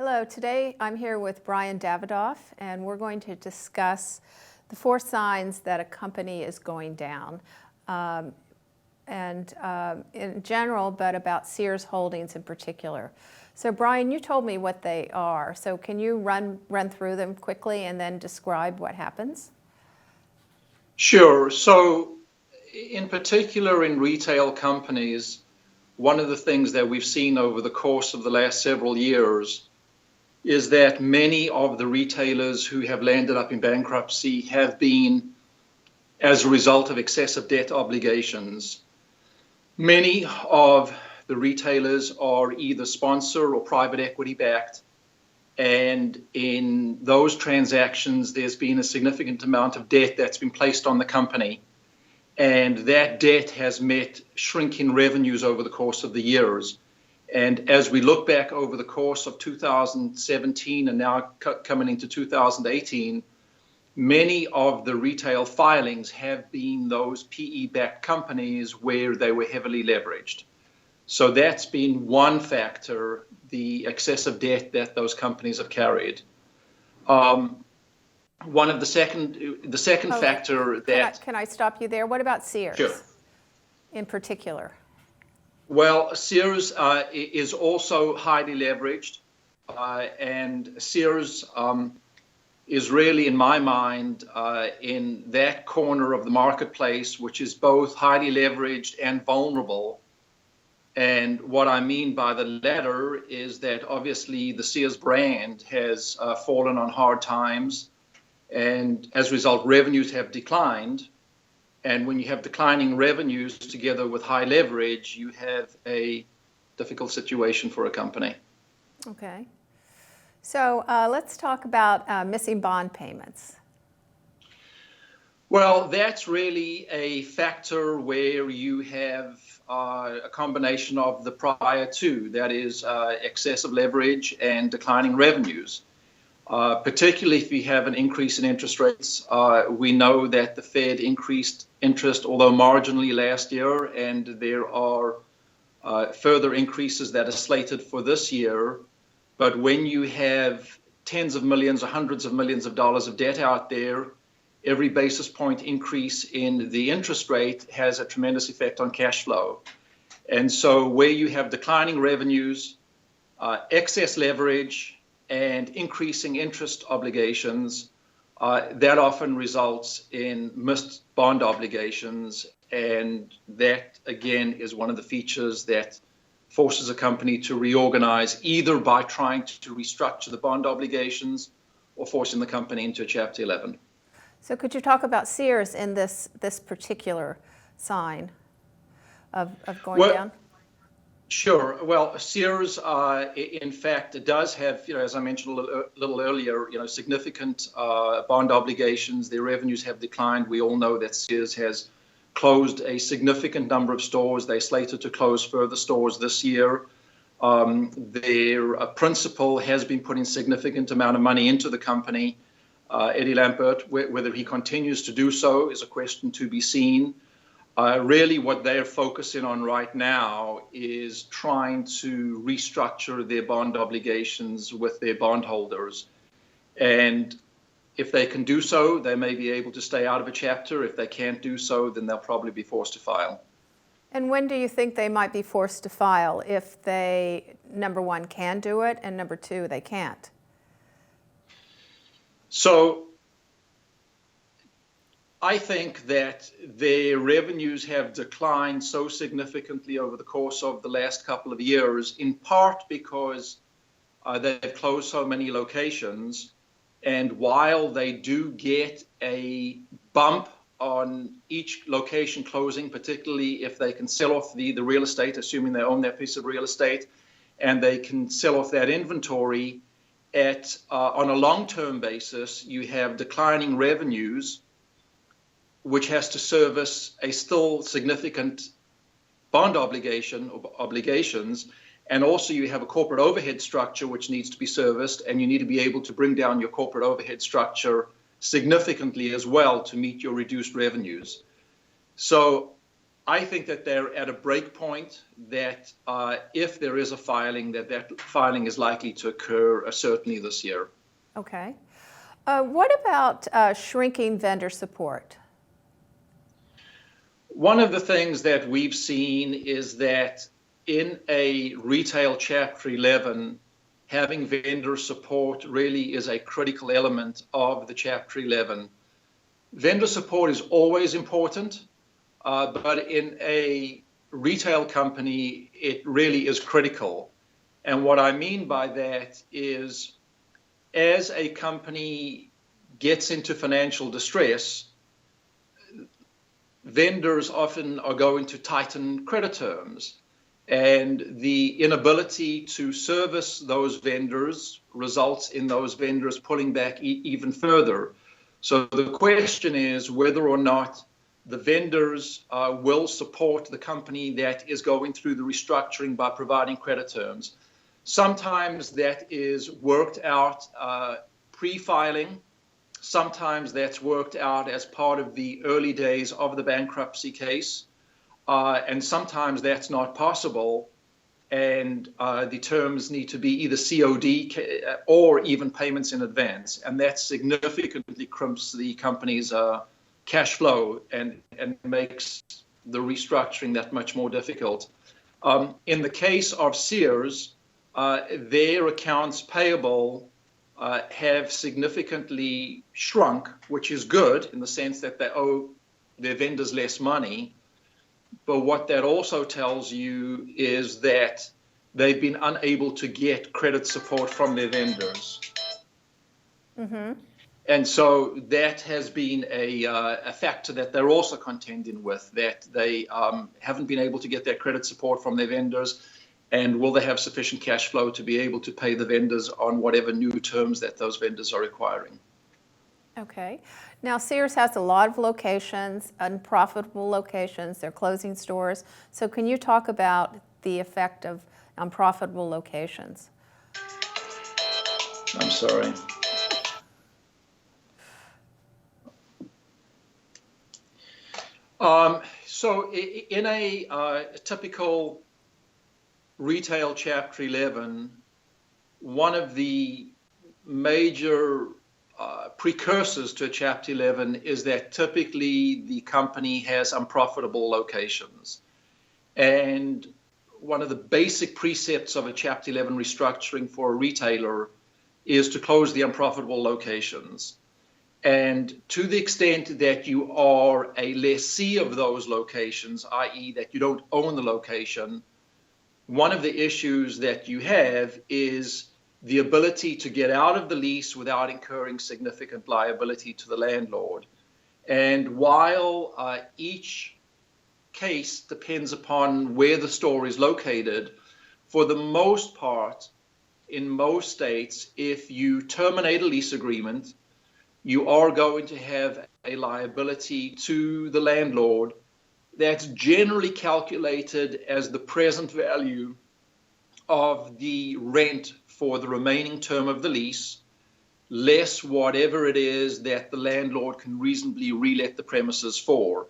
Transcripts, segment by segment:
Hello, today I'm here with Brian Davidoff, and we're going to discuss the 4 signs that a company is going down, in general, but about Sears Holdings in particular. So Brian, you told me what they are, so can you run through them quickly and then describe what happens? Sure. So in particular in retail companies, one of the things that we've seen over the course of the last several years is that many of the retailers who have landed up in bankruptcy have been as a result of excessive debt obligations. Many of the retailers are either sponsor or private equity backed, and in those transactions there's been a significant amount of debt that's been placed on the company, and that debt has met shrinking revenues over the course of the years. And as we look back over the course of 2017 and now coming into 2018, many of the retail filings have been those PE-backed companies where they were heavily leveraged. So that's been one factor, the excessive debt that those companies have carried. One of the second factor that... Can I stop you there? What about Sears? Sure. In particular? Well, Sears is also highly leveraged, and Sears is really, in my mind, in that corner of the marketplace, which is both highly leveraged and vulnerable. And what I mean by the latter is that obviously the Sears brand has fallen on hard times, and as a result, revenues have declined. And when you have declining revenues together with high leverage, you have a difficult situation for a company. Okay. So let's talk about missing bond payments. Well, that's really a factor where you have a combination of the prior two, that is excessive leverage and declining revenues. Particularly if you have an increase in interest rates. We know that the Fed increased interest, although marginally, last year, and there are further increases that are slated for this year. But when you have tens of millions or hundreds of millions of dollars of debt out there, every basis point increase in the interest rate has a tremendous effect on cash flow. And so where you have declining revenues, excess leverage, and increasing interest obligations, that often results in missed bond obligations. And that, again, is one of the features that forces a company to reorganize, either by trying to restructure the bond obligations or forcing the company into a Chapter 11. So could you talk about Sears in this particular sign of going down? Sure. Well, Sears, in fact, does have, as I mentioned a little earlier, significant bond obligations. Their revenues have declined. We all know that Sears has closed a significant number of stores. They slated to close further stores this year. Their principal has been putting significant amount of money into the company. Eddie Lampert, whether he continues to do so is a question to be seen. Really what they're focusing on right now is trying to restructure their bond obligations with their bondholders. And if they can do so, they may be able to stay out of a chapter. If they can't do so, then they'll probably be forced to file. And when do you think they might be forced to file, if they, number one, can do it, and number two, they can't? So I think that their revenues have declined so significantly over the course of the last couple of years, in part because they've closed so many locations. And while they do get a bump on each location closing, particularly if they can sell off the real estate, assuming they own that piece of real estate, and they can sell off that inventory, on a long-term basis, you have declining revenues, which has to service a still significant bond obligation or obligations. And also you have a corporate overhead structure which needs to be serviced, and you need to be able to bring down your corporate overhead structure significantly as well to meet your reduced revenues. So I think that they're at a break point that if there is a filing, that filing is likely to occur certainly this year. Okay. What about shrinking vendor support? One of the things that we've seen is that in a retail Chapter 11, having vendor support really is a critical element of the Chapter 11. Vendor support is always important, but in a retail company, it really is critical. And what I mean by that is, as a company gets into financial distress, vendors often are going to tighten credit terms. And the inability to service those vendors results in those vendors pulling back even further. So the question is whether or not the vendors will support the company that is going through the restructuring by providing credit terms. Sometimes that is worked out pre-filing. Sometimes that's worked out as part of the early days of the bankruptcy case. And sometimes that's not possible, and the terms need to be either COD or even payments in advance. And that significantly crimps the company's cash flow and makes the restructuring that much more difficult. In the case of Sears, their accounts payable have significantly shrunk, which is good in the sense that they owe their vendors less money. But what that also tells you is that they've been unable to get credit support from their vendors. Mm-hmm. And so that has been a factor that they're also contending with, that they haven't been able to get their credit support from their vendors. And will they have sufficient cash flow to be able to pay the vendors on whatever new terms that those vendors are requiring? Okay. Now, Sears has a lot of locations, unprofitable locations. They're closing stores. So can you talk about the effect of unprofitable locations? I'm sorry. So in a typical retail Chapter 11, one of the major precursors to a Chapter 11 is that typically the company has unprofitable locations. And one of the basic precepts of a Chapter 11 restructuring for a retailer is to close the unprofitable locations. And to the extent that you are a lessee of those locations, i.e. that you don't own the location, one of the issues that you have is the ability to get out of the lease without incurring significant liability to the landlord. And while each case depends upon where the store is located, for the most part, in most states, if you terminate a lease agreement, you are going to have a liability to the landlord that's generally calculated as the present value of the rent for the remaining term of the lease, less whatever it is that the landlord can reasonably relet the premises for.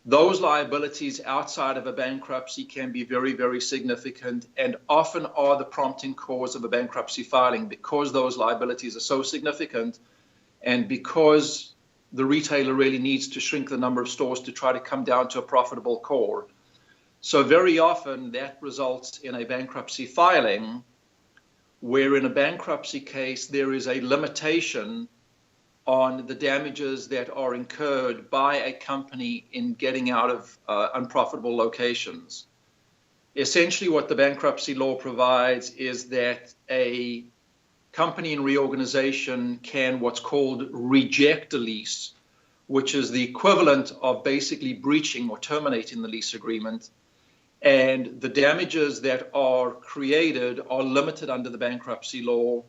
Those liabilities outside of a bankruptcy can be very, very significant and often are the prompting cause of a bankruptcy filing because those liabilities are so significant and because the retailer really needs to shrink the number of stores to try to come down to a profitable core. So very often that results in a bankruptcy filing where in a bankruptcy case there is a limitation on the damages that are incurred by a company in getting out of unprofitable locations. Essentially what the bankruptcy law provides is that a company in reorganization can what's called reject a lease, which is the equivalent of basically breaching or terminating the lease agreement. And the damages that are created are limited under the bankruptcy law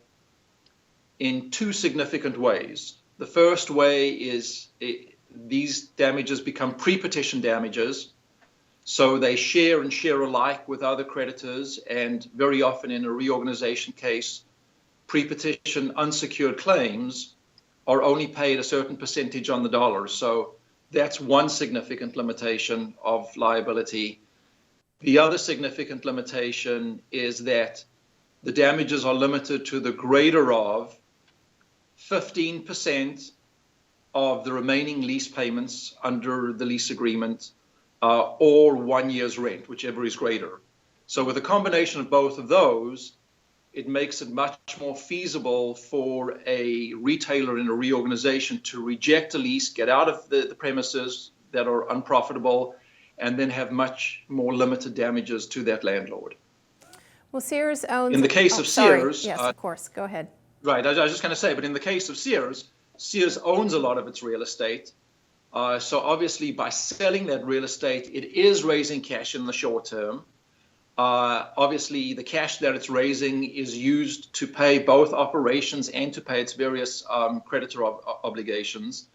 in two significant ways. The first way is these damages become pre-petition damages. So they share and share alike with other creditors, and very often in a reorganization case, pre-petition unsecured claims are only paid a certain percentage on the dollar. So That's one significant limitation of liability. The other significant limitation is that the damages are limited to the greater of 15% of the remaining lease payments under the lease agreement or 1 year's rent, whichever is greater. So with a combination of both of those, it makes it much more feasible for a retailer in a reorganization to reject a lease, get out of the premises that are unprofitable, and then have much more limited damages to that landlord. Well, Sears owns... In the case of Sears... Yes, of course. Go ahead. Right. I was just going to say, but in the case of Sears, Sears owns a lot of its real estate. So obviously, by selling that real estate, it is raising cash in the short term. Obviously, the cash that it's raising is used to pay both operations and to pay its various creditor obligations.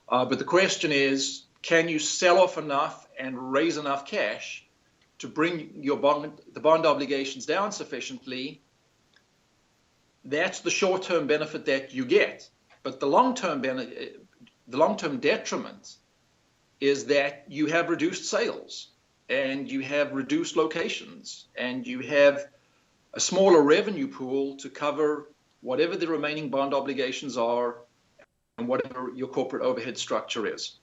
But the question is, can you sell off enough and raise enough cash to bring the bond obligations down sufficiently? That's the short-term benefit that you get. But the long-term detriment is that you have reduced sales, and you have reduced locations, and you have a smaller revenue pool to cover whatever the remaining bond obligations are and whatever your corporate overhead structure is.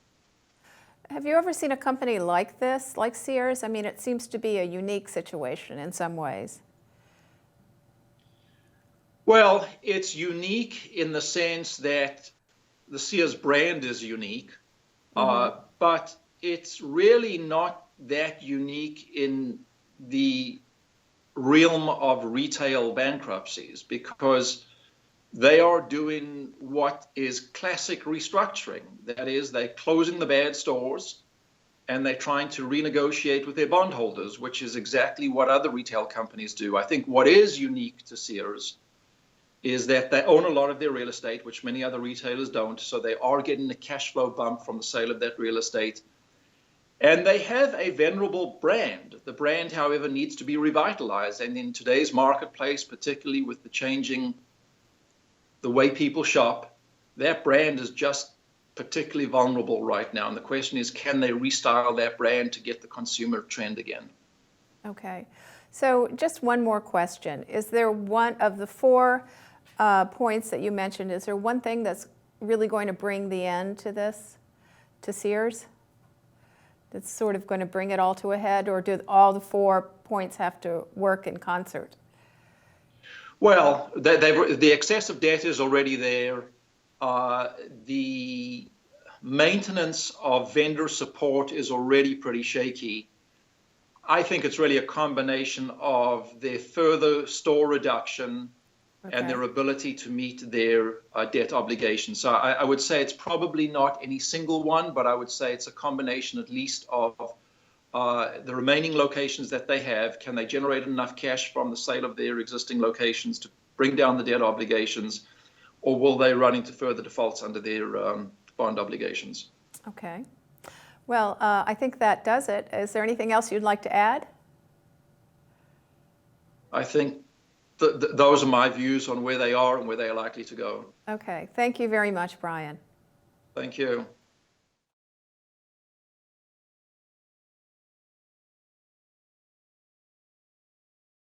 Have you ever seen a company like this, like Sears? I mean, it seems to be a unique situation in some ways. Well, it's unique in the sense that the Sears brand is unique, but it's really not that unique in the realm of retail bankruptcies, because they are doing what is classic restructuring. That is, they're closing the bad stores and they're trying to renegotiate with their bondholders, which is exactly what other retail companies do. I think what is unique to Sears is that they own a lot of their real estate, which many other retailers don't, so they are getting a cash flow bump from the sale of that real estate. And they have a venerable brand. The brand, however, needs to be revitalized. And in today's marketplace, particularly with the way people shop, that brand is just particularly vulnerable right now. And the question is, can they restyle that brand to get the consumer trend again? Okay. So just one more question. Is there one of the four points that you mentioned, is there one thing that's really going to bring the end to this, to Sears? That's sort of going to bring it all to a head, or do all the 4 points have to work in concert? Well, the excessive debt is already there. The maintenance of vendor support is already pretty shaky. I think it's really a combination of their further store reduction and their ability to meet their debt obligations. So I would say it's probably not any single one, but I would say it's a combination at least of the remaining locations that they have. Can they generate enough cash from the sale of their existing locations to bring down the debt obligations, or will they run into further defaults under their bond obligations? Okay. Well, I think that does it. Is there anything else you'd like to add? I think those are my views on where they are and where they are likely to go. Okay. Thank you very much, Brian. Thank you.